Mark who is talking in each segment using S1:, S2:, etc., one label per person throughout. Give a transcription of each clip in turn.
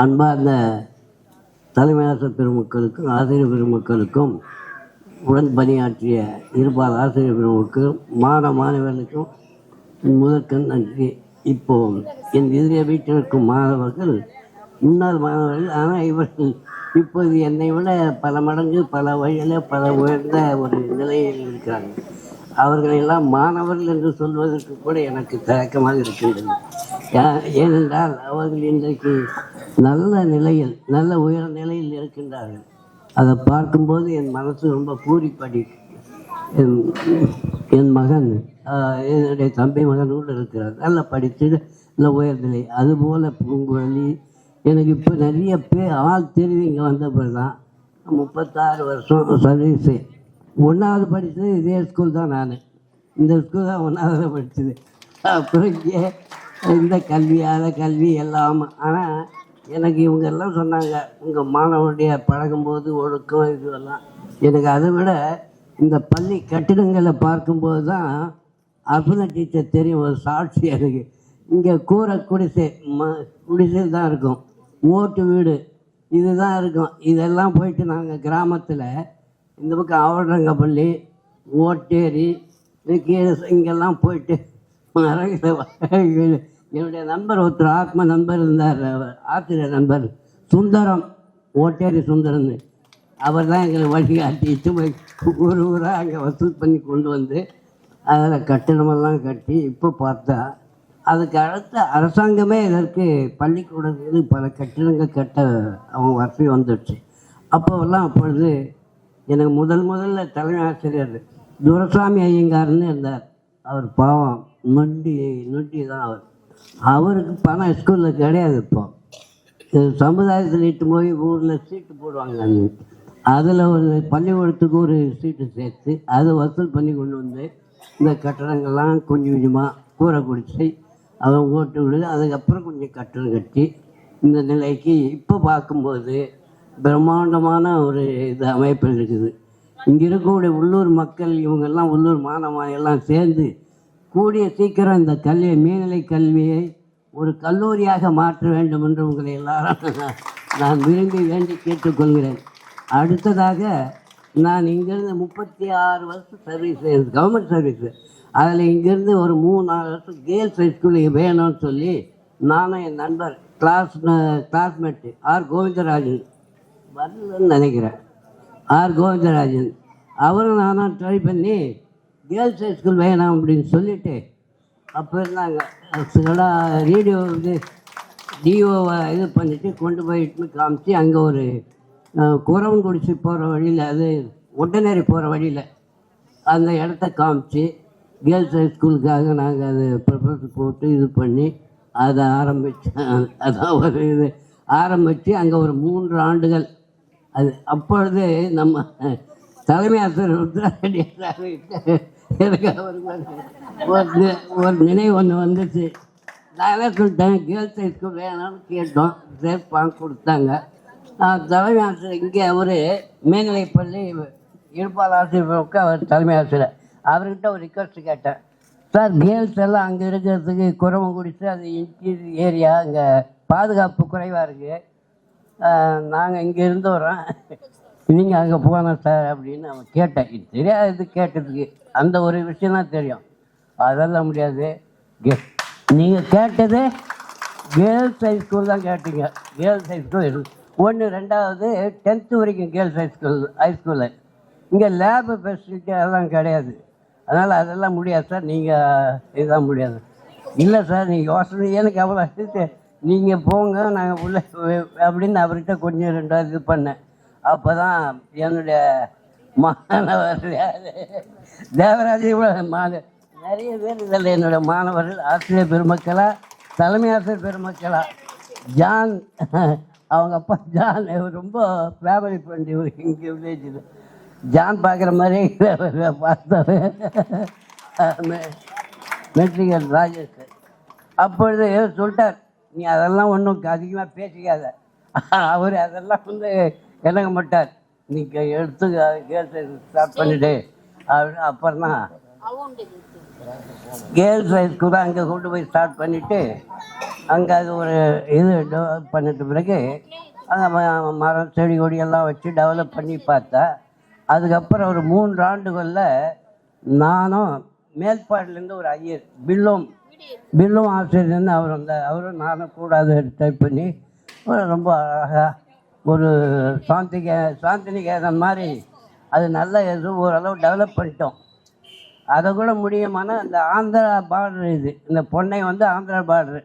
S1: அன்பார்ந்த தலைமையாசிரியர் பெருமக்களுக்கும் ஆசிரியர் பெருமக்களுக்கும் உடன் பணியாற்றிய இருபால் ஆசிரியர் பெருமக்களுக்கும் மாணவர்களுக்கும் முதற்கண் நன்றி. இப்போ என் எதிரே வீட்டில் இருக்கும் மாணவர்கள் முன்னாள் மாணவர்கள், ஆனால் இவர்கள் இப்போது என்னை விட பல மடங்கு பல வழியில் பல உயர்ந்த ஒரு நிலையில் இருக்கிறாங்க. அவர்களெல்லாம் மாணவர்கள் என்று சொல்வதற்கு கூட எனக்கு தயக்கமாக இருக்கின்றது. ஏனென்றால் அவர்கள் இன்றைக்கு நல்ல நிலையில் நல்ல உயர் நிலையில் இருக்கின்றார்கள். அதை பார்க்கும்போது என் மனசு ரொம்ப பூரிப்படி. என் மகன், என்னுடைய தம்பி மகன் கூட இருக்கிறார், நல்லா படித்து நல்ல உயர்நிலை. அதுபோல் பூங்குழலி எனக்கு இப்போ நிறைய பேர் ஆள் தெரிவி இங்கே வந்த பிறகு தான் 36 வருஷம் சர்வீஸு. 1வது படித்தது இதே ஸ்கூல் தான். நான் இந்த ஸ்கூல் தான் 1வது படித்தது. அப்புறம் இங்கே இந்த கல்வி அதை கல்வி எல்லாம். ஆனால் எனக்கு இவங்க எல்லாம் சொன்னாங்க, உங்கள் மாணவனுடைய பழகும்போது ஒழுக்கம் இதுவெல்லாம். எனக்கு அதை விட இந்த பள்ளி கட்டிடங்களை பார்க்கும்போது தான் அர்ப்பண டீச்சர் தெரியும். ஒரு சாட்சி எனக்கு. இங்கே கூரை குடிசை தான் இருக்கும், ஓட்டு வீடு இதுதான் இருக்கும். இதெல்லாம் போயிட்டு நாங்கள் கிராமத்தில் இந்த பக்கம் ஆவடரங்கப்பள்ளி, ஓட்டேரி, இங்கெல்லாம் போயிட்டு என்னுடைய நண்பர் ஒருத்தர் ஆத்ம நண்பர் இருந்தார், ஆசிரியர் நண்பர் சுந்தரம், ஓட்டேரி சுந்தரம்னு. அவர் தான் எங்களை வழிகாட்டிட்டு போய் ஊராக அங்கே வசூல் பண்ணி கொண்டு வந்து அதில் கட்டிடமெல்லாம் கட்டி இப்போ பார்த்தா அதுக்கு அடுத்த அரசாங்கமே இதற்கு பள்ளிக்கூடங்கள் பல கட்டிடங்கள் கட்ட அவங்க வசதி வந்துடுச்சு. அப்பொழுது எனக்கு முதல்ல தலைமை ஆசிரியர் துரசாமி ஐயங்கார்னு இருந்தார். அவர் பாவம் நொண்டி தான் அவருக்கு பணம் ஸ்கூலில் கிடையாது. இப்போ சமுதாயத்தில் இட்டு போய் ஊரில் சீட்டு போடுவாங்க. அதில் ஒரு பள்ளிக்கூடத்துக்கு ஒரு சீட்டு சேர்த்து அதை வசூல் பண்ணி கொண்டு வந்து இந்த கட்டடங்கள்லாம் கொஞ்சம் கொஞ்சமாக கூரை குடிச்சு அவன் ஓட்டு விடுது. அதுக்கப்புறம் கொஞ்சம் கட்டடம் கட்டி இந்த நிலைக்கு இப்போ பார்க்கும்போது பிரம்மாண்டமான ஒரு இது அமைப்பில் இருக்குது. இங்கே இருக்கக்கூடிய உள்ளூர் மக்கள் இவங்கெல்லாம் உள்ளூர் மாணவெல்லாம் சேர்ந்து கூடிய சீக்கிரம் இந்த கல்வியை, மேல்நிலை கல்வியை ஒரு கல்லூரியாக மாற்ற வேண்டும் என்று உங்களை எல்லாரும் நான் விரும்பி வேண்டி கேட்டுக்கொள்கிறேன். அடுத்ததாக நான் இங்கேருந்து 36 வருஷம் சர்வீஸ், கவர்மெண்ட் சர்வீஸு. அதில் இங்கேருந்து ஒரு 3-4 வருஷம் கேர்ள்ஸ் ஹைஸ்கூலுக்கு வேணும்னு சொல்லி நானும் என் நண்பர் கிளாஸ்மேட்டு ஆர் கோவிந்தராஜன் வரலன்னு நினைக்கிறேன், ஆர் கோவிந்தராஜன், அவரும் நானும் ட்ரை பண்ணி கேர்ள்ஸ் ஹைஸ்கூல் வேணாம் அப்படின்னு சொல்லிவிட்டு அப்போ இருந்தாங்க ரேடியோ டிஓவை இது பண்ணிவிட்டு கொண்டு போயிட்டு காமிச்சு அங்கே ஒரு குறவன்குடிச்சி போகிற வழியில், அது ஒட்டநேரி போகிற வழியில் அந்த இடத்த காமிச்சு கேர்ள்ஸ் ஹைஸ்கூலுக்காக நாங்கள் அது ப்ரிப்பரேஷன் போட்டு இது பண்ணி அதை ஆரம்பித்தேன். அதான் ஒரு இது ஆரம்பித்து அங்கே ஒரு 3 ஆண்டுகள் அது. அப்பொழுது நம்ம தலைமை ஆசிரியர் ருத்ராரெட்டி எனக்கு அவருக்கு ஒரு நினைவு ஒன்று வந்துச்சு. நான் சொல்லிட்டேன், கேர்ள்ஸ் ஹைஸ்கூல் வேணும்னு கேட்டோம், சேர்ப்பாங்க கொடுத்தாங்க. தலைமை ஆசிரியர் இங்கே அவர் மேல்நிலைப்பள்ளி இருப்பால் ஆசிரியருக்கு அவர் தலைமை ஆசிரியர், அவர்கிட்ட ஒரு ரிக்வஸ்ட் கேட்டேன். சார், கேர்ள்ஸ் எல்லாம் அங்கே இருக்கிறதுக்கு குறவங்குடிச்சு அது இன்டீரியர் ஏரியா, அங்கே பாதுகாப்பு குறைவாக இருக்குது, நாங்கள் இங்கே இருந்து வரோம், நீங்கள் அங்கே போகணும் சார் அப்படின்னு அவன் கேட்டேன். இது தெரியாது கேட்டதுக்கு, அந்த ஒரு விஷயம்தான் தெரியும். அதெல்லாம் முடியாது, நீங்கள் கேட்டது கேர்ள்ஸ் ஹைஸ்கூல் தான் கேட்டீங்க. கேர்ள்ஸ் ஹைஸ்கூல் 1, 2வது 10th வரைக்கும் கேர்ள்ஸ் ஹைஸ்கூலு. இங்கே லேபு ஃபெசிலிட்டி அதெல்லாம் கிடையாது, அதனால் அதெல்லாம் முடியாது சார், நீங்கள் இதுதான் முடியாது. இல்லை சார், நீங்கள் யோசனை எனக்கு அவ்வளோ நீங்கள் போங்க, நாங்கள் உள்ள அப்படின்னு அவர்கிட்ட கொஞ்சம் 2வது இது பண்ணேன். அப்போ தான் என்னுடைய மாணவர் தேவராஜ் நிறைய பேர் இதில் என்னுடைய மாணவர்கள், ஆசிரியர் பெருமக்களா, தலைமை ஆசிரியர் பெருமக்களா, ஜான் அவங்க அப்பா ஜான் ரொம்ப ஃபேமிலி ஃப்ரெண்ட் இவர் இங்கே வில்லேஜில். ஜான் பார்க்குற மாதிரியே பார்த்தவன் மெட்ரிகல் ராஜேஷ். அப்பொழுது சொல்லிட்டார், நீ அதெல்லாம் ஒன்றும் அதிகமாக பேசிக்காத. அவர் அதெல்லாம் இணங்க மாட்டார், நீங்கள் எடுத்து கேர்ள்ஸ் ஸ்டார்ட் பண்ணிவிடு அப்படின்னு. அப்புறம் தான் கேர்ள்ஸ் ஹைஸ்கூல் அங்கே கொண்டு போய் ஸ்டார்ட் பண்ணிவிட்டு அங்கே அது ஒரு இது டெவலப் பண்ணிட்ட பிறகு அங்கே மரம் செடி கொடியெல்லாம் வச்சு டெவலப் பண்ணி பார்த்தா அதுக்கப்புறம் ஒரு 3 ஆண்டுகளில் நானும் மேல்பாடிலேருந்து ஒரு ஐயர் பில்லும் ஆசிரியர்னு அவர் அவரும் நானும் கூடாது டைப் பண்ணி ரொம்ப அழகாக ஒரு சாந்திநிகேதன் மாதிரி அது நல்ல ஓரளவு டெவலப் பண்ணிட்டோம். அதை கூட முடியுமானா அந்த ஆந்திரா பார்டர் இந்த பொண்ணை ஆந்திரா பார்டரு,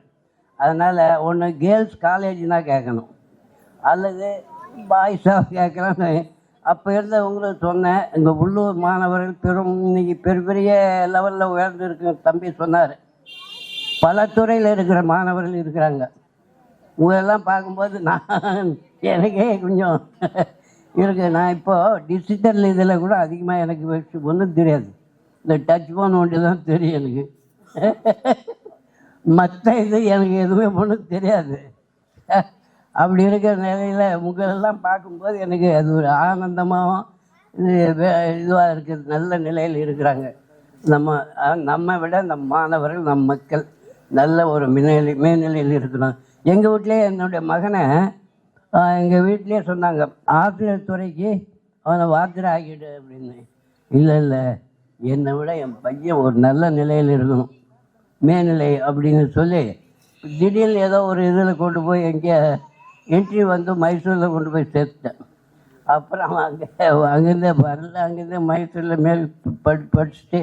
S1: அதனால் ஒன்று கேர்ள்ஸ் காலேஜ்னா கேட்கணும் அல்லது பாய்ஸாக கேட்கலான்னு அப்போ இருந்தவங்களும் சொன்னேன். எங்கள் உள்ளூர் மாணவர்கள் இன்னைக்கு பெரிய லெவலில் உயர்ந்துருக்கு தம்பி சொன்னார். பல துறையில் இருக்கிற மாணவர்கள் இருக்கிறாங்க. உங்களெல்லாம் பார்க்கும்போது எனக்கே கொஞ்சம் இருக்குது. நான் இப்போது டிஜிட்டல் இதில் கூட அதிகமாக எனக்கு ஒன்றும் தெரியாது. இந்த டச் ஃபோன் ஒன்று தான் தெரியும் எனக்கு. மற்ற இது எனக்கு எதுவுமே ஒன்றும் தெரியாது. அப்படி இருக்கிற நிலையில் உங்களெல்லாம் பார்க்கும்போது எனக்கு அது ஒரு ஆனந்தமாகவும் இதுவாக இருக்குது. நல்ல நிலையில் இருக்கிறாங்க. நம்ம விட நம் மாணவர்கள் நம் மக்கள் நல்ல ஒரு மேல்நிலையில் இருக்கணும். எங்கள் வீட்லேயே என்னுடைய மகனை எங்கள் வீட்லேயே சொன்னாங்க, ஆசிரியர் துறைக்கு அவனை வாத்திர ஆகிடு அப்படின்னு. இல்லை என்னை விட என் பையன் ஒரு நல்ல நிலையில் இருக்கணும், மேல்நிலை அப்படின்னு சொல்லி திடீர்னு ஏதோ ஒரு இதில் கொண்டு போய் எங்கே என்ட்ரி மைசூரில் கொண்டு போய் சேர்த்துட்டேன். அப்புறம் அங்கேருந்தே வரல, அங்கேருந்தே மைசூரில் மேல் படிச்சுட்டு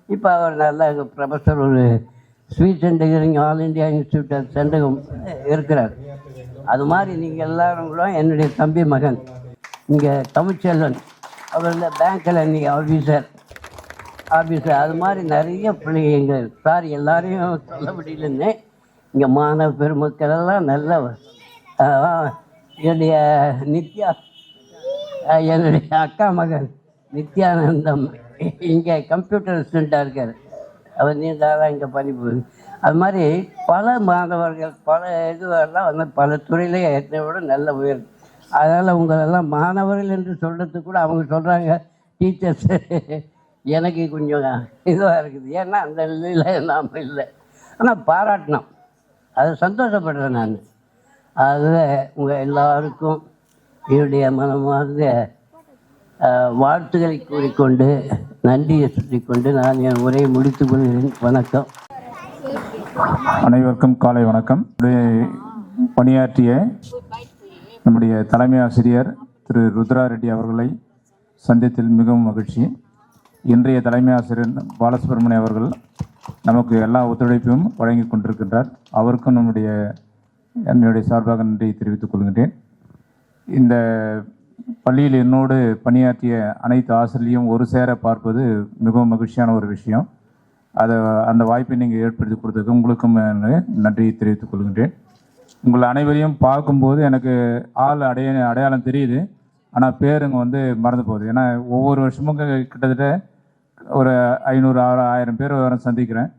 S1: இப்போ அவர் நல்லா ப்ரொஃபஸர் ஒரு ஸ்வீட்ஸ் அண்ட் டிகிரிங் ஆல் இண்டியா இன்ஸ்டியூட் ஆஃப் சென்டகம் இருக்கிறார். அது மாதிரி நீங்கள் எல்லாரும் கூட என்னுடைய தம்பி மகன் இங்கே தமிழ்ச்செல்வன், அவர் இந்த பேங்க்கில் இன்றைக்கி ஆஃபீஸர் அது மாதிரி நிறைய பிள்ளைங்க சார் எல்லாரையும் சொல்ல முடியலன்னு இங்கே மாணவ பெருமக்கள் எல்லாம் நல்ல என்னுடைய நித்யா, என்னுடைய அக்கா மகன் நித்யானந்தம் இங்கே கம்ப்யூட்டர் ஸ்டூடெண்ட்டாக இருக்கார். அவர் நீண்டாக இங்கே படிப்பு. அது மாதிரி பல மாணவர்கள் பல இதுவெல்லாம் பல துறையிலே என்னை விட நல்ல உயர்வு. அதனால் உங்களெல்லாம் மாணவர்கள் என்று சொல்கிறதுக்கு கூட அவங்க சொல்கிறாங்க டீச்சர்ஸ். எனக்கு கொஞ்சம் இதுவாக இருக்குது. ஏன்னா அந்த நிலையில் நாம் இல்லை. ஆனால் பாராட்டினோம், அதை சந்தோஷப்படுறேன் நான். அதில் உங்கள் எல்லாருக்கும் என்னுடைய மனமார்ந்த வாழ்த்துக்களை கூறிக்கொண்டு நன்றியை சொல்லிக்கொண்டு நான் என் உரையை முடித்துக் கொள்கிறேன். வணக்கம்.
S2: அனைவருக்கும் காலை வணக்கம். பணியாற்றிய நம்முடைய தலைமை ஆசிரியர் திரு ருத்ரா ரெட்டி அவர்களை சந்தித்தில் மிகவும் மகிழ்ச்சி. இன்றைய தலைமை ஆசிரியர் பாலசுப்ரமணியம் அவர்கள் நமக்கு எல்லா ஒத்துழைப்பையும் வழங்கி கொண்டிருக்கின்றார். அவருக்கும் என்னுடைய சார்பாக நன்றியை தெரிவித்துக் கொள்கின்றேன். இந்த பள்ளியில் என்னோடு பணியாற்றிய அனைத்து ஆசிரியரையும் ஒரு சேர பார்ப்பது மிகவும் மகிழ்ச்சியான ஒரு விஷயம். அந்த வாய்ப்பை நீங்கள் ஏற்படுத்தி கொடுத்ததுக்கு உங்களுக்கும் நன்றியை தெரிவித்துக் கொள்கின்றேன். உங்கள் அனைவரையும் பார்க்கும்போது எனக்கு அடையாளம் தெரியுது, ஆனால் பேருங்க மறந்து போகுது. ஏன்னா ஒவ்வொரு வருஷமும் கிட்டத்தட்ட ஒரு 500-1000 பேர் வர சந்திக்கிறேன்.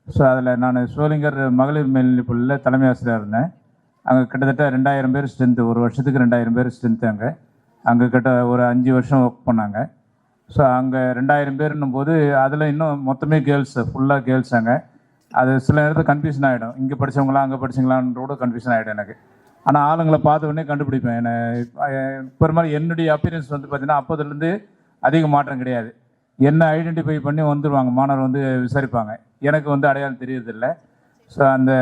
S2: ஸோ அதில் நான் சோளிங்கர் மகளிர் மேல்நிலைப் பள்ளியில் தலைமை ஆசிரியராக இருந்தேன். அங்கே கிட்டத்தட்ட 2000 பேர் ஸ்ட்ரென்த்து, ஒரு வருஷத்துக்கு 2000 பேர் ஸ்ட்ரென்த்து. அங்கே கிட்ட ஒரு 5 வருஷம் ஒர்க் பண்ணாங்க. ஸோ அங்கே 2000 பேருன்னும் போது அதில் இன்னும் மொத்தமே கேர்ள்ஸு, ஃபுல்லாக கேர்ள்ஸ். அது சில நேரத்தில் கன்ஃபியூஷன் ஆகிடும், இங்கே படித்தவங்களா அங்கே படிச்சிங்களான்ற கூட கன்ஃபியூஷன் ஆகிடும் எனக்கு. ஆனால் ஆளுங்களை பார்த்த உடனே கண்டுபிடிப்பேன். இப்போ மாதிரி என்னுடைய அப்பீரன்ஸ் பார்த்தீங்கன்னா அப்போதுலேருந்து அதிக மாற்றம் கிடையாது. என்ன ஐடென்டிஃபை பண்ணி வந்துடுவாங்க, மாணவர் விசாரிப்பாங்க. எனக்கு அடையாளம் தெரியறதில்லை. ஸோ அந்த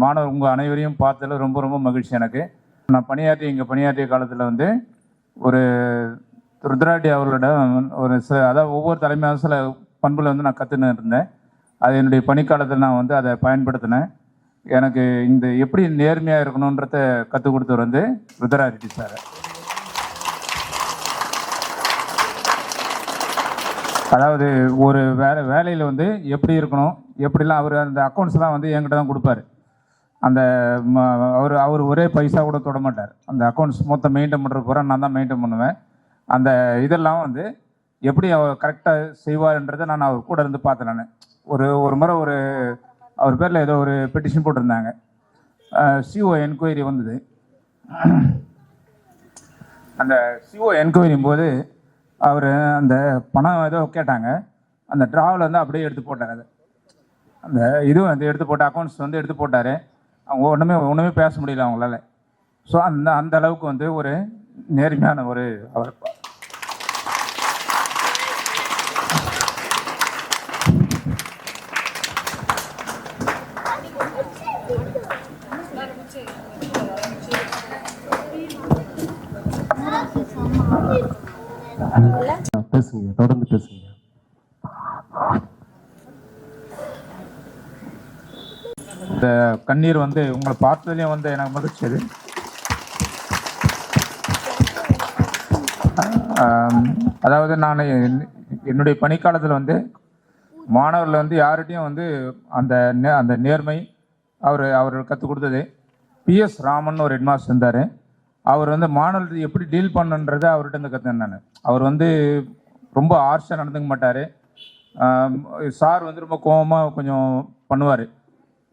S2: மாணவர் உங்கள் அனைவரையும் பார்த்ததில் ரொம்ப ரொம்ப மகிழ்ச்சி எனக்கு. நான் பணியாற்றிய காலத்தில் ஒரு ருத்ராட்டி அவர்களோட அதாவது ஒவ்வொரு தலைமையாக சில பண்புல நான் கற்றுன்னு இருந்தேன். அது என்னுடைய பணிக்காலத்தில் நான் அதை பயன்படுத்தினேன். எனக்கு எப்படி நேர்மையாக இருக்கணுன்றத கற்றுக் கொடுத்தவர் ருத்ராரெட்டி சார். அதாவது ஒரு வேலையில் எப்படி இருக்கணும், எப்படிலாம் அவர் அந்த அக்கௌண்ட்ஸ்லாம் என்கிட்ட தான் கொடுப்பாரு. அவர் ஒரே பைசா கூட தொட மாட்டார். அந்த அக்கௌண்ட்ஸ் மொத்தம் மெயின்டைன் பண்ணுற பூரா நான் தான் மெயின்டைன் பண்ணுவேன். அந்த இதெல்லாம் எப்படி அவர் கரெக்டாக செய்வார்ன்றதை நான் அவர் கூட இருந்து பார்த்தேன். நான் ஒரு முறை அவர் பேரில் ஏதோ ஒரு பெட்டிஷன் போட்டிருந்தாங்க. சிஓ என்கொயரி வந்தது. அந்த சிஓ என்கொயரியும் போது அவர் அந்த பணம் ஏதோ கேட்டாங்க. அந்த டிராவில் அப்படியே எடுத்து போட்டார். அந்த இதுவும் எடுத்து போட்ட அக்கௌண்ட்ஸ் எடுத்து போட்டார். அவங்க ஒன்றுமே பேச முடியல அவங்களால. ஸோ அந்த அளவுக்கு வந்து ஒரு நேர்மையான ஒரு அவர்.
S3: பேசுங்க, தொடர்ந்து பேசுங்க.
S2: இந்த கண்ணீர் வந்து உங்களை பார்த்ததுலேயும் வந்து எனக்கு மகிழ்ச்சி அது. அதாவது நான் என்னுடைய பணிக்காலத்தில் வந்து மாணவர்கள் வந்து யார்கிட்டையும் வந்து அந்த நேர்மை அவர் கற்றுக் கொடுத்தது. PS ராமன் ஒரு ஹெட்மாஸ்டர் இருந்தார். அவர் வந்து மாணவர்கள் எப்படி டீல் பண்ணுன்றதை அவர்கிட்ட இருந்து கற்றுனேன் நான். அவர் வந்து ரொம்ப ஹார்ஷாக நடந்துக்க மாட்டார். சார் வந்து ரொம்ப கோபமாக கொஞ்சம் பண்ணுவார்.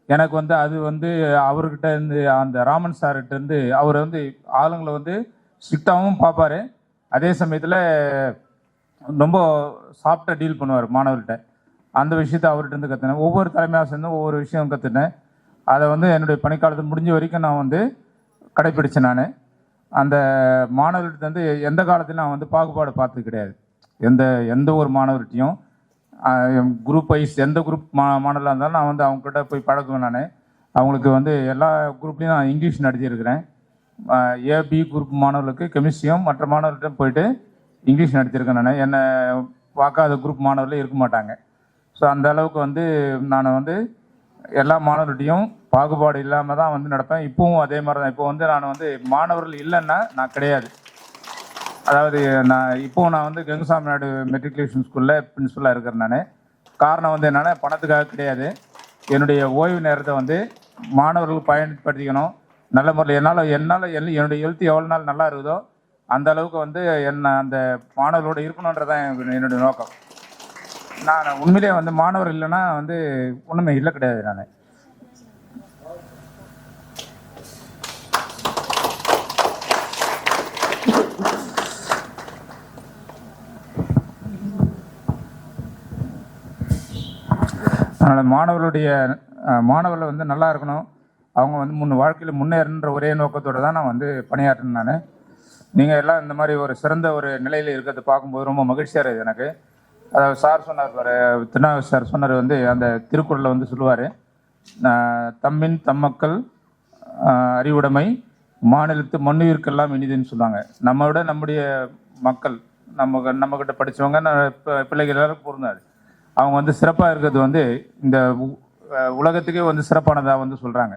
S2: எனக்கு வந்து அது வந்து அவர்கிட்ட இருந்து அந்த ராமன் சார்கிட்ட இருந்து அவர் வந்து ஆளுங்களை வந்து ஸ்ட்ரிக்டாகவும் பார்ப்பார். அதே சமயத்தில் ரொம்ப சாஃப்டாக டீல் பண்ணுவார் மாணவர்கிட்ட. அந்த விஷயத்தை அவர்கிட்ட இருந்து கற்றுனேன். ஒவ்வொரு தலைமை ஆசிரியரும் ஒவ்வொரு விஷயம் கற்றுனேன். அதை வந்து என்னுடைய பணிக்காலத்தில் முடிஞ்ச வரைக்கும் நான் வந்து கடைப்பிடிச்சேன். நான் அந்த மாணவர்கிட்ட வந்து எந்த காலத்திலும் நான் வந்து பாகுபாடு பார்த்தது கிடையாது. எந்த ஒரு மாணவர்கிட்டையும் குரூப் வைஸ் எந்த குரூப் மாணவர்களாக இருந்தாலும் நான் வந்து அவங்ககிட்ட போய் பழகுவேன். நான் அவங்களுக்கு வந்து எல்லா குரூப்லேயும் நான் இங்கிலீஷ் நடத்தியிருக்கிறேன். AB குரூப் மாணவர்களுக்கு கெமிஸ்ட்ரியும் மற்ற மாணவர்கிட்ட போயிட்டு இங்கிலீஷ் நடத்தியிருக்கேன். நான் என்னை பார்க்காத குரூப் மாணவர்களே இருக்க மாட்டாங்க. ஸோ அந்த அளவுக்கு வந்து நான் வந்து எல்லா மாணவர்கிட்டையும் பாகுபாடு இல்லாமல் தான் வந்து நடப்பேன். இப்போவும் அதே மாதிரி தான். இப்போ வந்து நான் வந்து மாணவர்கள் இல்லைன்னா நான் கிடையாது. அதாவது நான் வந்து கங்குசாமி நாயுடு மெட்ரிகுலேஷன் ஸ்கூலில் பிரின்ஸிபலாக இருக்கிறேன். நான் காரணம் வந்து என்னென்னா பணத்துக்காக கிடையாது. என்னுடைய ஓய்வு நேரத்தை வந்து மாணவர்களுக்கு பயன்படுத்திக்கணும் நல்ல முறையில். என்னால் என்னுடைய எழுத்து எவ்வளோ நாள் நல்லா இருக்குதோ அந்த அளவுக்கு வந்து அந்த மாணவர்களோடு இருக்கணுன்றதான் என்னுடைய நோக்கம். நான் உண்மையிலே வந்து மாணவர் இல்லைன்னா வந்து ஒன்றுமே இல்லை கிடையாது. நான் அதனால் மாணவர்கள் வந்து நல்லா இருக்கணும், அவங்க வந்து வாழ்க்கையில் முன்னேறன்ற ஒரே நோக்கத்தோடு தான் நான் வந்து பணியாற்றினேன். நான் நீங்கள் எல்லாம் இந்த மாதிரி ஒரு சிறந்த ஒரு நிலையில் இருக்கிறத பார்க்கும்போது ரொம்ப மகிழ்ச்சியாக இருக்குது எனக்கு. அதாவது சார் சொன்னார், திருநாவுக்கரசர் சார் சொன்னார் வந்து அந்த திருக்குறளில் வந்து சொல்லுவார், தம்மின் தம்மக்கள் அறிவுடைமை மாநிலத்து மண்ணுயிர்க்கெல்லாம் இனிதுன்னு சொல்லுவாங்க. நம்முடைய மக்கள் நம்மக்கிட்ட படித்தவங்க பிள்ளைகள் எல்லாரும் பொருந்தாது. அவங்க வந்து சிறப்பாக இருக்கிறது வந்து இந்த உலகத்துக்கே வந்து சிறப்பானதாக வந்து சொல்கிறாங்க.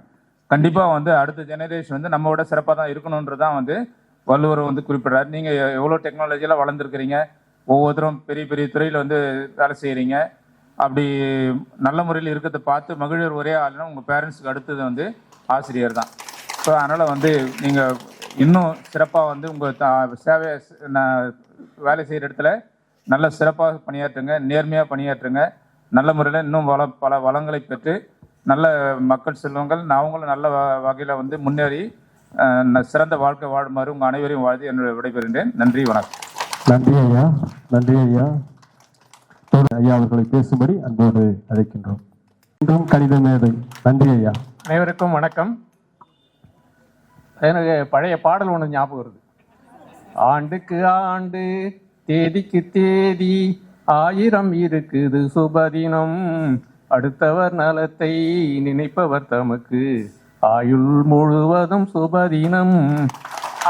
S2: கண்டிப்பாக வந்து அடுத்த ஜெனரேஷன் வந்து நம்மளோட சிறப்பாக தான் இருக்கணுன்றதான் வந்து வள்ளுவர் வந்து குறிப்பிட்றாரு. நீங்கள் எவ்வளோ டெக்னாலஜியெல்லாம் வளர்ந்துருக்கிறீங்க, ஒவ்வொருத்தரும் பெரிய பெரிய துறையில் வந்து வேலை செய்கிறீங்க. அப்படி நல்ல முறையில் இருக்கிறத பார்த்து மகிழர் ஒரே ஆளுன்னா உங்கள் பேரண்ட்ஸுக்கு அடுத்தது வந்து ஆசிரியர் தான். ஸோ அதனால் வந்து நீங்கள் இன்னும் சிறப்பாக வந்து உங்கள் சேவை வேலை செய்கிற இடத்துல நல்ல சிறப்பாக பணியாற்றுங்க, நேர்மையாக பணியாற்றுங்க. நல்ல முறையில் இன்னும் பல வளங்களை பெற்று நல்ல மக்கள் செல்வங்கள் அவங்களும் நல்ல வகையில் வந்து முன்னேறி சிறந்த வாழ்க்கை வாழுமாறு உங்கள் அனைவரையும் வாழ்த்து என்னுடைய விடைபெறுகின்றேன். நன்றி, வணக்கம்.
S3: நன்றி ஐயா, நன்றி ஐயா. ஐயா அவர்களை பேசும்படி அன்போடு அழைக்கின்றோம். இன்றும் கணித மேதை. நன்றி ஐயா.
S4: அனைவருக்கும் வணக்கம். எனக்கு பழைய பாடல் ஒன்று ஞாபகம் வருது. ஆண்டுக்கு ஆண்டு தேதிக்கு தேதி 1000 இருக்குது சுபதினம், அடுத்தவர் நலத்தை நினைப்பவர் தமக்கு ஆயுள் முழுவதும் சுபதினம்.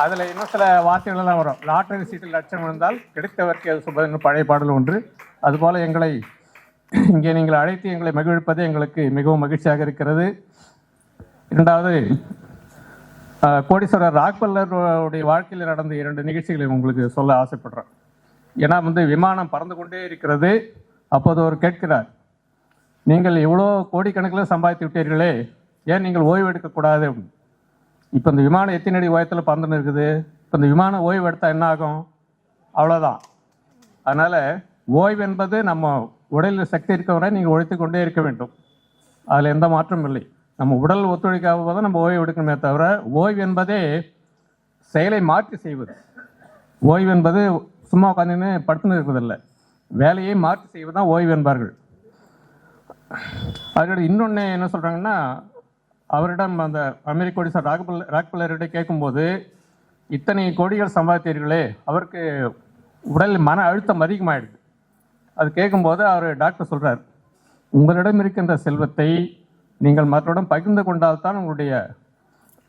S4: அதில் இன்னும் சில வார்த்தைகள்லாம் வரும். லாட்டரி சீட்டில் லட்சம் இருந்தால் கிடைத்தவர்க்கு அது சுபதினம், பழைய பாடல் ஒன்று. அதுபோல் எங்களை இங்கே நீங்கள் அழைத்து எங்களை மகிழ்விப்பது எங்களுக்கு மிகவும் மகிழ்ச்சியாக இருக்கிறது. இரண்டாவது, கோடீஸ்வரர் ராக்பல்லருடைய வாழ்க்கையில் நடந்த 2 நிகழ்ச்சிகளை உங்களுக்கு சொல்ல ஆசைப்படுறேன். ஏன்னா வந்து விமானம் பறந்து கொண்டே இருக்கிறது. அப்போது அவர் கேட்கிறார், நீங்கள் இவ்வளோ கோடிக்கணக்கில் சம்பாதித்து விட்டீர்களே, ஏன் நீங்கள் ஓய்வு எடுக்கக்கூடாது? இப்போ இந்த விமானம் எத்தனை அடி உயரத்தில் பறந்துன்னு இருக்குது. இப்போ இந்த விமானம் ஓய்வு எடுத்தால் என்ன ஆகும்? அவ்வளோதான். அதனால் ஓய்வு என்பது நம்ம உடலில் சக்தி இருக்கவரை நீங்கள் உழைத்து கொண்டே இருக்க வேண்டும். அதில் எந்த மாற்றமும் இல்லை. நம்ம உடல் ஒத்துழைக்காத போது நம்ம ஓய்வு எடுக்கணுமே தவிர, ஓய்வு என்பதே செயலை மாற்றி செய்வது. ஓய்வு என்பது சும்மா உட்காந்துன்னு படுத்துன்னு இருப்பதில்லை, வேலையை மாற்றி செய்வது தான் ஓய்வு என்பார்கள். அதோட இன்னொன்று என்ன சொல்கிறாங்கன்னா, அவரிடம் அந்த அமெரிக்க கோடீஸ்வரர் ராக்பெல்லரிடம் கேட்கும்போது, இத்தனை கோடிகள் சம்பாதித்தீர்களே, அவருக்கு உடல் மன அழுத்தம் அதிகமாகிடுது. அது கேட்கும்போது டாக்டர் சொல்கிறார், உங்களிடம் இருக்கின்ற செல்வத்தை நீங்கள் மற்றவரிடம் பகிர்ந்து கொண்டால்தான் உங்களுடைய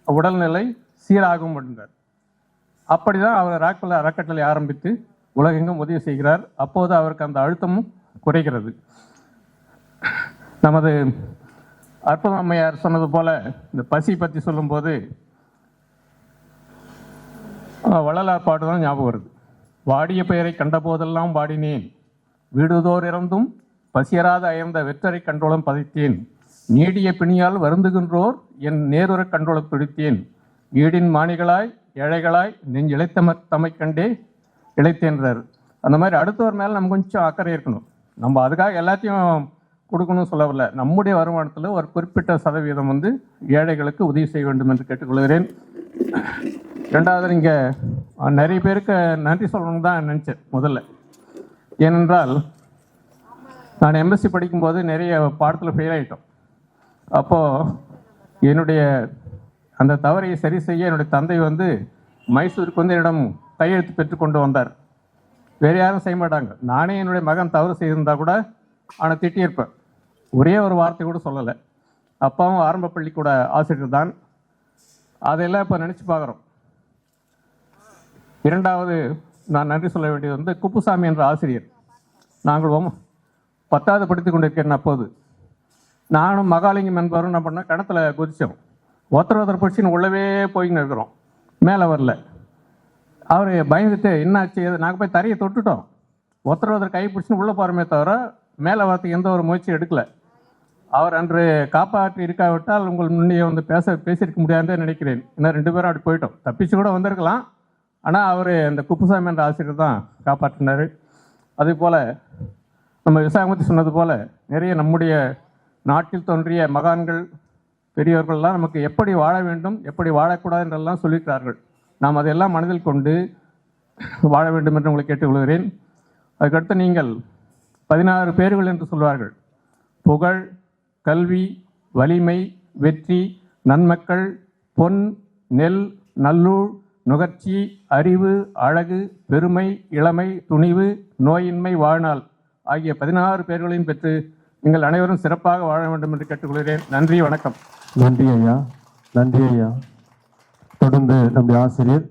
S4: உடல்நிலை சீராகும் என்றார். அப்படிதான் அவர் ராக்பெல்லர் அறக்கட்டளை ஆரம்பித்து உலகெங்கும் உதவி செய்கிறார். அப்போது அவருக்கு அந்த அழுத்தமும் குறைகிறது. நமது அற்புதம்மையார் சொன்னது போல இந்த பசி பற்றி சொல்லும்போது வள்ளலார் பாட்டு தான் ஞாபகம் வருது. வாடிய பெயரை கண்ட போதெல்லாம் வாடினேன், வீடுதோர் இறந்தும் பசியராத அயர்ந்த வெற்றரை கண்டோளம் பதைத்தேன், நீடிய பிணியால் வருந்துகின்றோர் என் நேருற கண்டோளம் துடித்தேன், ஈடின் மாணிகளாய் ஏழைகளாய் நெஞ்சிழைத்த தம்மை கண்டே இழைத்தேன்றார். அந்த மாதிரி அடுத்தவர் மேலே நம்ம கொஞ்சம் அக்கறை இருக்கணும். நம்ம அதுக்காக எல்லாத்தையும் கொடுக்கணும்னு சொல்லவில்லை. நம்முடைய வருமானத்தில் ஒரு குறிப்பிட்ட சதவீதம் ஏழைகளுக்கு உதவி செய்ய வேண்டும் என்று கேட்டுக்கொள்கிறேன். ரெண்டாவது, இங்கே நிறைய பேருக்கு நன்றி சொல்லணும்னு தான் நினச்சேன் முதல்ல. ஏனென்றால் நான் எம்எஸ்சி படிக்கும்போது நிறைய பாடத்தில் ஃபெயில் ஆகிட்டோம். அப்போது என்னுடைய அந்த தவறை சரி செய்ய என்னுடைய தந்தை மைசூருக்கு என்னிடம் கையெழுத்து பெற்றுக்கொண்டு வந்தார். வேறு யாரும் செய்ய மாட்டாங்க. நானே என்னுடைய மகன் தவறு செய்திருந்தா கூட அவனை திட்டியிருப்பேன். ஒரே ஒரு வார்த்தை கூட சொல்லலை. அப்பாவும் ஆரம்ப பள்ளிக்கூட ஆசிரியர் தான். அதெல்லாம் இப்போ நினச்சி பார்க்குறோம். இரண்டாவது நான் நன்றி சொல்ல வேண்டியது குப்புசாமி என்ற ஆசிரியர். நாங்கள் 10வது படித்து கொண்டிருக்கிறேன். அப்போது நானும் மகாலிங்கம் என்பவரும் என்ன பண்ணோம், கிணத்துல குதித்தோம். ஒருத்தர் பிடிச்சின்னு உள்ளவே போயின்னு இருக்கிறோம், மேலே வரல. அவர் பயந்துட்டு என்னாச்சு, நாங்கள் போய் தரையை தொட்டுட்டோம். ஒருத்தர் கை பிடிச்சின்னு உள்ளே போகிறோமே தவிர மேலே வரத்துக்கு எந்த ஒரு முயற்சியும் எடுக்கலை. அவர் அன்று காப்பாற்றி இருக்காவிட்டால் உங்கள் முன்னே பேசியிருக்க முடியாதுன்னு நினைக்கிறேன். இன்னும் 2 பேரும் அப்படி போயிட்டோம். தப்பிச்சு கூட வந்திருக்கலாம். ஆனால் அவர் அந்த குப்புசாமி என்ற ஆசிரியர் தான் காப்பாற்றினார். அதே போல் நம்ம விவசாயத்தை சொன்னது போல் நிறைய நம்முடைய நாட்டில் தோன்றிய மகான்கள் பெரியவர்கள்லாம் நமக்கு எப்படி வாழ வேண்டும், எப்படி வாழக்கூடாது என்றெல்லாம் சொல்லியிருக்கிறார்கள். நாம் அதையெல்லாம் மனதில் கொண்டு வாழ வேண்டும் என்று உங்களை கேட்டுக்கொள்கிறேன். அதுக்கடுத்து நீங்கள் 16 பேர்கள் என்று சொல்வார்கள். புகழ், கல்வி, வலிமை, வெற்றி, நன்மக்கள், பொன், நெல், நல்லூழ், நுகர்ச்சி, அறிவு, அழகு, பெருமை, இளமை, துணிவு, நோயின்மை, வாழ்நாள் ஆகிய 16 பேர்களையும் பெற்று நீங்கள் அனைவரும் சிறப்பாக வாழ வேண்டும் என்று கேட்டுக்கொள்கிறேன். நன்றி, வணக்கம்.
S3: நன்றி ஐயா, நன்றி ஐயா. தொடர்ந்து நம்முடைய ஆசிரியர்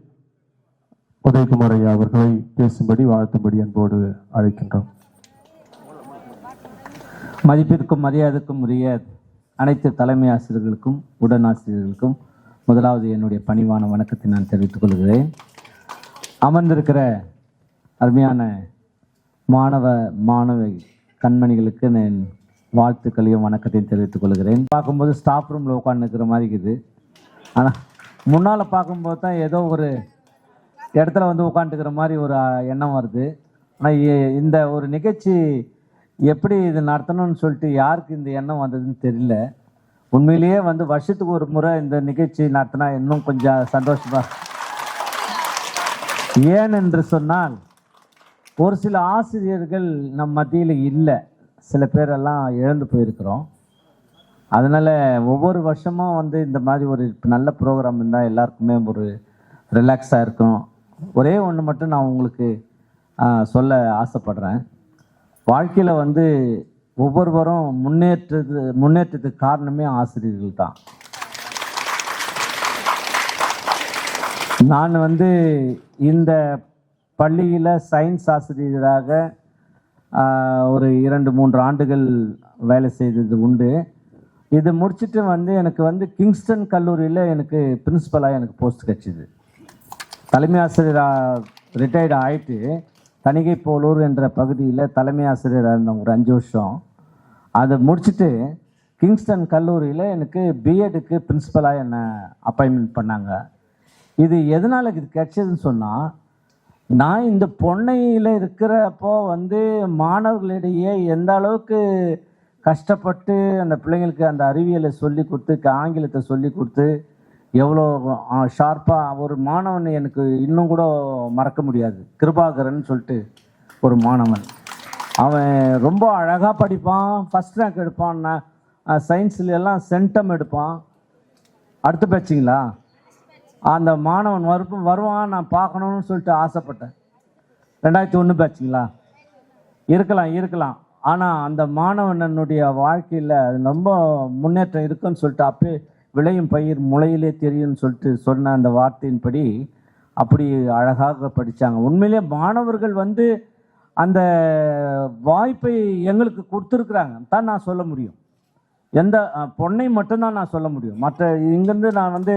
S3: உதயகுமார் ஐயா அவர்களை பேசும்படி வாழ்த்தும்படி அன்போடு அழைக்கின்றோம்.
S5: மதிப்பிற்கும் மரியாதைக்கும் உரிய அனைத்து தலைமை ஆசிரியர்களுக்கும் உடன் ஆசிரியர்களுக்கும் முதலாவது என்னுடைய பணிவான வணக்கத்தை நான் தெரிவித்துக் கொள்கிறேன். அமர்ந்திருக்கிற அருமையான மாணவி கண்மணிகளுக்கு நான் வாழ்த்துக்களையும் வணக்கத்தையும் தெரிவித்துக் கொள்கிறேன். பார்க்கும்போது ஸ்டாஃப் ரூமில் உட்காந்துருக்கிற மாதிரி இருக்குது. ஆனால் முன்னால் பார்க்கும்போது தான் ஏதோ ஒரு இடத்துல உட்காந்துக்கிற மாதிரி ஒரு எண்ணம் வருது. ஆனால் இந்த ஒரு நிகழ்ச்சி எப்படி இது நடத்தணும்னு சொல்லிட்டு யாருக்கு இந்த எண்ணம் வந்ததுன்னு தெரியல. உண்மையிலேயே வருஷத்துக்கு ஒரு முறை இந்த நிகழ்ச்சி நடத்தினா இன்னும் கொஞ்சம் சந்தோஷமா. ஏன் என்று சொன்னால் ஒரு சில ஆசிரியர்கள் நம் மத்தியில் இல்லை, சில பேரெல்லாம் இழந்து போயிருக்கிறோம். அதனால் ஒவ்வொரு வருஷமும் இந்த மாதிரி ஒரு நல்ல ப்ரோக்ராம் இருந்தால் எல்லாருக்குமே ஒரு ரிலாக்ஸாக இருக்கும். ஒரே ஒன்று மட்டும் நான் உங்களுக்கு சொல்ல ஆசைப்படுறேன். வாழ்க்கையில் ஒவ்வொருவரும் முன்னேற்றத்துக்கு காரணமே ஆசிரியர்கள் தான். நான் இந்த பள்ளியில் சயின்ஸ் ஆசிரியராக ஒரு 2-3 ஆண்டுகள் வேலை செய்தது உண்டு. இது முடிச்சுட்டு எனக்கு கிங்ஸ்டன் கல்லூரியில் எனக்கு பிரின்ஸிபலாக எனக்கு போஸ்ட் கிடச்சிது. தலைமை ஆசிரியராக ரிட்டையர்டு ஆகிட்டு தணிகை போலூர் என்ற பகுதியில் தலைமை ஆசிரியராக இருந்தேன் ஒரு 5 வருஷம். அதை முடிச்சுட்டு கிங்ஸ்டன் கல்லூரியில் எனக்கு பிஎட்டுக்கு பிரின்ஸிபலாக என்னை அப்பாயின்மெண்ட் பண்ணாங்க. இது எதனால் இது கிடைச்சதுன்னு சொன்னால், நான் இந்த பொன்னையில் இருக்கிறப்போ மாணவர்களிடையே எந்த அளவுக்கு கஷ்டப்பட்டு அந்த பிள்ளைங்களுக்கு அந்த அறிவியலை சொல்லி கொடுத்து ஆங்கிலத்தை சொல்லி கொடுத்து எவ்வளோ ஷார்ப்பாக ஒரு மாணவன் எனக்கு இன்னும் கூட மறக்க முடியாது. கிருபாகரன் சொல்லிட்டு ஒரு மாணவன், அவன் ரொம்ப அழகாக படிப்பான், ஃபஸ்ட் ரேங்க் எடுப்பான், சயின்ஸ்ல எல்லாம் சென்டம் எடுப்பான். அடுத்த பேட்சுங்களா? அந்த மாணவன் வருவான், நான் பார்க்கணும்னு சொல்லிட்டு ஆசைப்பட்டேன். 2001 பேட்சுங்களா? இருக்கலாம். ஆனால் அந்த மாணவனுடைய வாழ்க்கையில் ரொம்ப முன்னேற்றம் இருக்குன்னு சொல்லிட்டு அப்பே விளையும் பயிர் முளையிலே தெரியும்னு சொல்லிட்டு சொன்ன அந்த வார்த்தையின்படி அப்படி அழகாக படித்தாங்க. உண்மையிலே மாணவர்கள் அந்த வாய்ப்பை எங்களுக்கு கொடுத்துருக்குறாங்க தான் நான் சொல்ல முடியும். எந்த பொண்ணை மட்டும்தான் நான் சொல்ல முடியும். மற்ற இங்கேருந்து நான்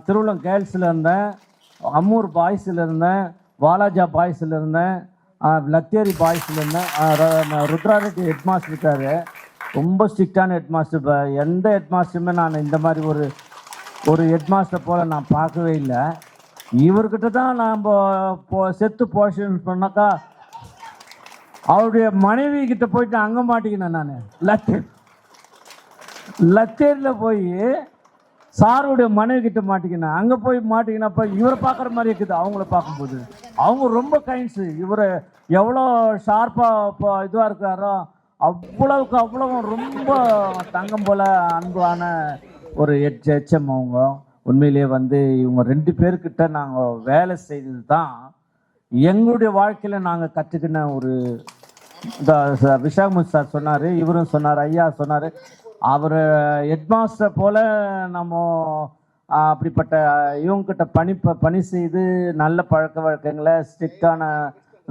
S5: திருவள்ளம் கேர்ள்ஸில் இருந்தேன், அம்மூர் பாய்ஸில் இருந்தேன், வாலாஜா பாய்ஸில் இருந்தேன், லத்தேரி பாய்ஸில் இருந்தேன். ருத்ராரெட்டி ஹெட் மாஸ்டர் இருக்காரு, ரொம்ப ஸ்ட்ரிக்டான ஹெட் மாஸ்டர். எந்த ஹெட் மாஸ்டருமே நான் இந்த மாதிரி ஒரு ஹெட் மாஸ்டர் போல் நான் பார்க்கவே இல்லை. இவர்கிட்ட தான் நம்ம செத்து போஷன் சொன்னாக்கா அவருடைய மனைவி கிட்ட போயிட்டு அங்கே மாட்டிக்கினேன். நான் லத்தேரியில் போய் சாருடைய மனைவி கிட்ட மாட்டிக்கினேன். அங்கே போய் மாட்டிக்கினப்ப இவரை பார்க்குற மாதிரி இருக்குது. அவங்கள பார்க்கும்போது அவங்க ரொம்ப கைண்ட்ஸு. இவரை எவ்வளோ ஷார்ப்பாக இதுவாக இருக்கிறாரோ அவ்வளவுக்கு அவ்வளோ ரொம்ப தங்கம் போல் அன்பான ஒரு எச்எம் அவங்க. உண்மையிலே இவங்க 2 பேர்கிட்ட நாங்கள் வேலை செய்தது தான் எங்களுடைய வாழ்க்கையில் நாங்கள் கற்றுக்கின ஒரு விஷாமுத் சார் சொன்னார், இவரும் சொன்னார், ஐயா சொன்னார். அவர் ஹெட்மாஸ்டர் போல் நம்ம அப்படிப்பட்ட இவங்ககிட்ட பணி செய்து நல்ல பழக்க வழக்கங்களை ஸ்ட்ரிக்டான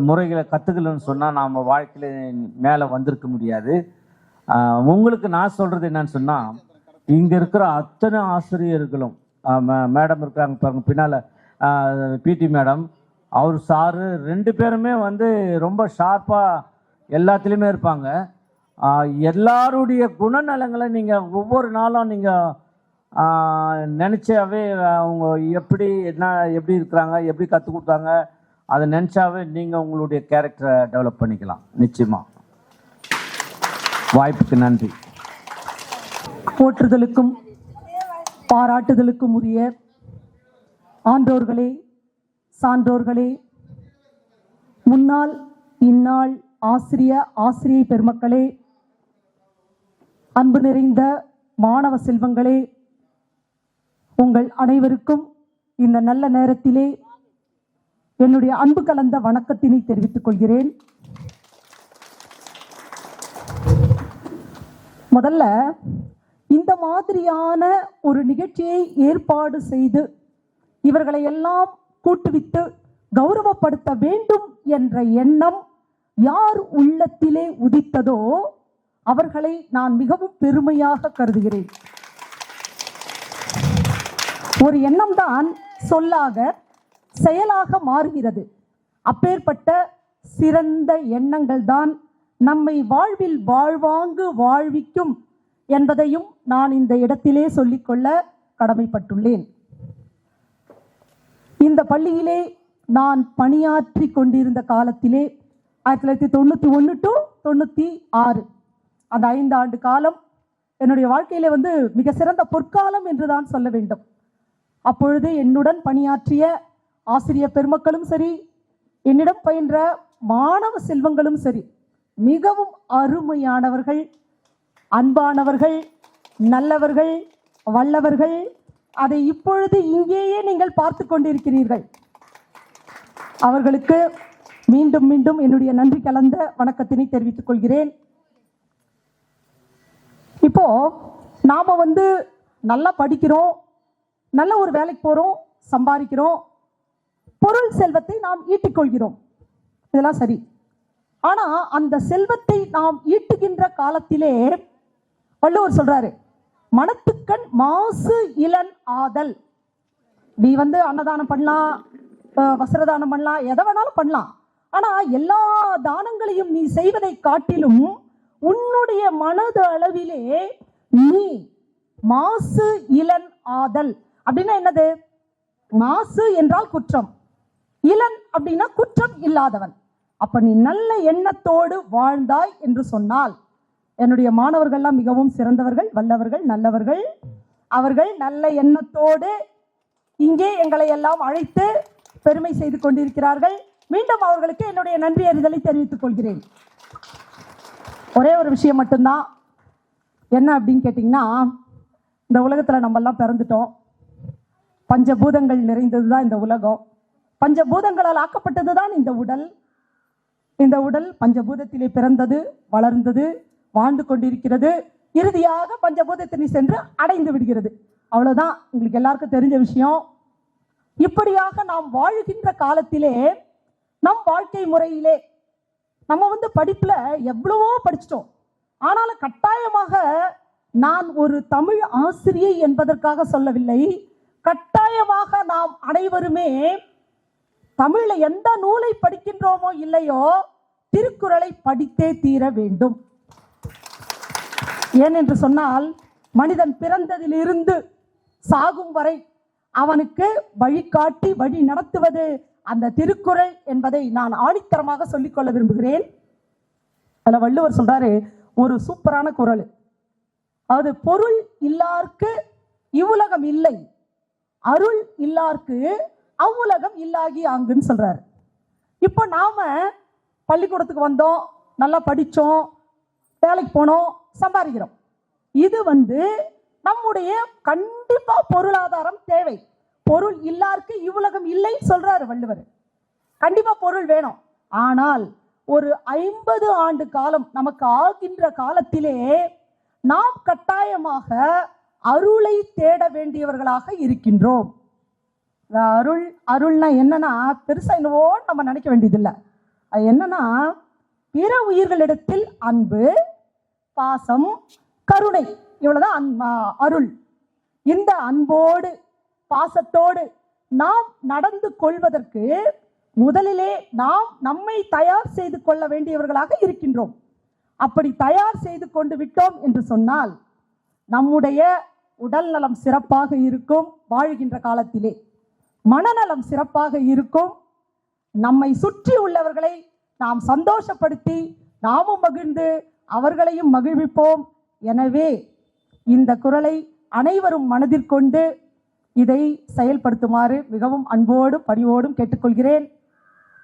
S5: முறைகளை கற்றுக்கலன்னு சொன்னால் நாம் வாழ்க்கையில் மேலே வந்திருக்க முடியாது. உங்களுக்கு நான் சொல்கிறது என்னன்னு சொன்னால், இங்கே இருக்கிற அத்தனை ஆசிரியர்களும் மேடம் இருக்கிறாங்க பாருங்க பின்னால், பிடி மேடம், அவர் சாரு 2 பேருமே ரொம்ப ஷார்ப்பாக எல்லாத்துலேயுமே இருப்பாங்க. எல்லாருடைய குணநலங்களை நீங்கள் ஒவ்வொரு நாளும் நீங்கள் நினச்சாவே அவங்க எப்படி இருக்கிறாங்க, எப்படி கற்றுக் கொடுத்தாங்க, அதை நினச்சாவே நீங்கள் உங்களுடைய கேரக்டரை டெவலப் பண்ணிக்கலாம். நிச்சயமாக. வாய்ப்புக்கு நன்றி.
S6: போற்றுதலுக்கும் பாராட்டுதலுக்கும் உரிய ஆன்றோர்களே, சான்றோர்களே, முன்னாள் இந்நாள் ஆசிரியை பெருமக்களே, அன்பு நிறைந்த மாணவ செல்வங்களே, உங்கள் அனைவருக்கும் இந்த நல்ல நேரத்திலே என்னுடைய அன்பு கலந்த வணக்கத்தினை தெரிவித்துக் கொள்கிறேன். முதல்ல இந்த மாதிரியான ஒரு நிகழ்ச்சியை ஏற்பாடு செய்து இவர்களை எல்லாம் கூட்டுவித்து கௌரவப்படுத்த வேண்டும் என்ற எண்ணம் யார் உள்ளத்திலே உதித்ததோ அவர்களை நான் மிகவும் பெருமையாக கருதுகிறேன். ஒரு எண்ணம் தான் சொல்லாக செயலாக மாறுகிறது. அப்பேற்பட்ட சிறந்த எண்ணங்கள் தான் நம்மை வாழ்வில் வாழ்வாங்கு வாழ்விக்கும் என்பதையும் நான் இந்த இடத்திலே சொல்லிக்கொள்ள கடமைப்பட்டுள்ளேன். இந்த பள்ளியிலே நான் பணியாற்றி கொண்டிருந்த காலத்திலே 1991 to 96 அந்த 5 ஆண்டு காலம் என்னுடைய வாழ்க்கையிலே மிக சிறந்த பொற்காலம் என்றுதான் சொல்ல வேண்டும். அப்பொழுது என்னுடன் பணியாற்றிய ஆசிரியர் பெருமக்களும் சரி, என்னிடம் பயின்ற மாணவ செல்வங்களும் சரி, மிகவும் அருமையானவர்கள், அன்பானவர்கள், நல்லவர்கள், வல்லவர்கள். அதை இப்பொழுது இங்கேயே நீங்கள் பார்த்து கொண்டிருக்கிறீர்கள். அவர்களுக்கு மீண்டும் மீண்டும் என்னுடைய நன்றி கலந்த வணக்கத்தினை தெரிவித்துக் கொள்கிறேன். இப்போ நாம நல்லா படிக்கிறோம், நல்ல ஒரு வேலைக்கு போறோம், சம்பாதிக்கிறோம், பொருள் செல்வத்தை நாம் ஈட்டிக்கொள்கிறோம், இதெல்லாம் சரி. ஆனா அந்த செல்வத்தை நாம் ஈட்டுகின்ற காலத்திலே வள்ளுவர் சொல்றாரு, மனத்துக்கண் மாசு இளன் ஆதல். நீ அன்னதானம் பண்ணலாம், வஸ்திரதானம் பண்ணலாம், எதை வேணாலும் பண்ணலாம். ஆனா எல்லா தானங்களையும் நீ செய்வதை காட்டிலும் உன்னுடைய மனது அளவிலே நீ மாசு இளன் ஆதல் அப்படின்னா என்னது? மாசு என்றால் குற்றம், இளன் அப்படின்னா குற்றம் இல்லாதவன். அப்ப நீ நல்ல எண்ணத்தோடு வாழ்ந்தாய் என்று சொன்னால், என்னுடைய மாணவர்கள்லாம் மிகவும் சிறந்தவர்கள், வல்லவர்கள், நல்லவர்கள். அவர்கள் நல்ல எண்ணத்தோடு இங்கே எங்களை எல்லாம் அழைத்து பெருமை செய்து கொண்டிருக்கிறார்கள். மீண்டும் அவர்களுக்கு என்னுடைய நன்றி அறிதலை தெரிவித்துக் கொள்கிறேன். ஒரே ஒரு விஷயம் மட்டும்தான், என்ன அப்படின்னு கேட்டீங்கன்னா, இந்த உலகத்துல நம்ம எல்லாம் பிறந்துட்டோம். பஞ்சபூதங்கள் நிறைந்ததுதான் இந்த உலகம். பஞ்சபூதங்களால் ஆக்கப்பட்டதுதான் இந்த உடல். இந்த உடல் பஞ்சபூதத்திலே பிறந்தது, வளர்ந்தது, வாழ்ந்து கொண்டிருக்கிறது. இறுதியாக பஞ்சபூதத்தினை சென்று அடைந்து விடுகிறது. அவ்வளவுதான், உங்களுக்கு எல்லாருக்கும் தெரிஞ்ச விஷயம். இப்படியாக நாம் வாழுகின்ற காலத்திலே நம் வாழ்க்கை முறையிலே நம்ம படிப்புல எவ்வளவோ படிச்சிட்டோம். ஆனாலும் கட்டாயமாக நான் ஒரு தமிழ் ஆசிரியை என்பதற்காக சொல்லவில்லை. கட்டாயமாக நாம் அனைவருமே தமிழ்ல எந்த நூலை படிக்கின்றோமோ இல்லையோ திருக்குறளை படித்தே தீர வேண்டும். ஏனென்று சொன்னால் மனிதன் பிறந்ததிலிருந்து சாகும் வரை அவனுக்கு வழிகாட்டி வழி நடத்துவது அந்த திருக்குறள் என்பதை நான் ஆணித்தரமாக சொல்லிக்கொள்ள விரும்புகிறேன். அதுல வள்ளுவர் சொல்றாரு ஒரு சூப்பரான குறள். அது பொருள் இல்லார்க்கு இவ்வுலகம் இல்லை, அருள் இல்லார்க்கு அவ்வுலகம் இல்லாகி ஆங்குன்னு சொல்றாரு. இப்போ நாம பள்ளிக்கூடத்துக்கு வந்தோம், நல்லா படிச்சோம், வேலைக்கு போனோம், சம்பாதிக்கிறோம். இது நம்முடைய கண்டிப்பா பொருளாதாரம் தேவை. பொருள் இல்லார்க்கு இவ்வுலகம் இல்லை சொல்றாரு வள்ளுவர். கண்டிப்பா பொருள் வேணும். ஆனால் ஒரு 50 ஆண்டு காலம் நமக்கு ஆகின்ற காலத்திலே நாம் கட்டாயமாக அருளை தேட வேண்டியவர்களாக இருக்கின்றோம். அருள்னா என்னன்னா பெருசா என்னவோ நம்ம நினைக்க வேண்டியதில்லை. அது என்னன்னா பிற உயிர்களிடத்தில் அன்பு, பாசம், கருணை, இவ்வளவுதான் அருள். இந்த அன்போடு பாசத்தோடு நாம் நடந்து கொள்வதற்கு முதலிலே நாம் நம்மை தயார் செய்து கொள்ள வேண்டியவர்களாக இருக்கின்றோம். அப்படி தயார் செய்து கொண்டு விட்டோம் என்று சொன்னால் நம்முடைய உடல் நலம் சிறப்பாக இருக்கும். வாழ்கின்ற காலத்திலே மனநலம் சிறப்பாக இருக்கும். நம்மை சுற்றி உள்ளவர்களை நாம் சந்தோஷப்படுத்தி நாமும் மகிழ்ந்து அவர்களையும் மகிழ்விப்போம். எனவே இந்த குறளை அனைவரும் மனதிற்கொண்டு இதை செயல்படுத்துமாறு மிகவும் அன்போடு பணிவோடும் கேட்டுக்கொள்கிறேன்.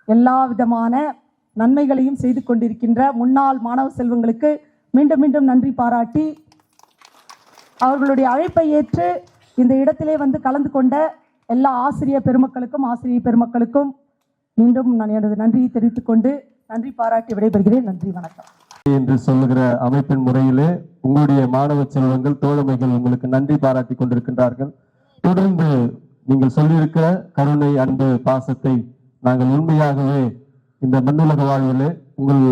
S6: எல்லா விதமான நன்மைகளையும் செய்து கொண்டிருக்கின்ற முன்னாள் மாணவ செல்வங்களுக்கு மீண்டும் மீண்டும் நன்றி பாராட்டி, அவர்களுடைய அழைப்பை ஏற்று இந்த இடத்திலே கலந்து கொண்ட எல்லா ஆசிரியர் பெருமக்களுக்கும் மீண்டும் நான் எனது நன்றியை தெரிவித்துக் கொண்டு நன்றி பாராட்டி விடைபெறுகிறேன். நன்றி, வணக்கம்.
S3: என்று சொல்லுகிற அமைப்பின் முறையிலே உங்களுடைய மாணவ செல்வங்கள், தோழமைகள் உங்களுக்கு நன்றி பாராட்டி கொண்டிருக்கின்றார்கள். தொடர்ந்து நீங்கள் சொல்லியிருக்கிற கருணை, அன்பு, பாசத்தை நாங்கள் உண்மையாகவே இந்த மண்ணுலக வாழ்விலே உங்கள்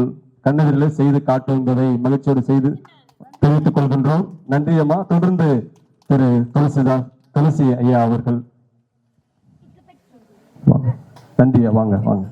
S3: கண்ணெதிரிலே செய்து காட்டும் என்பதை மகிழ்ச்சியோடு செய்து தெரிவித்துக் கொள்கின்றோம். நன்றி அம்மா. தொடர்ந்து திரு துளசி ஐயா அவர்கள். நன்றி, வாங்க வாங்க.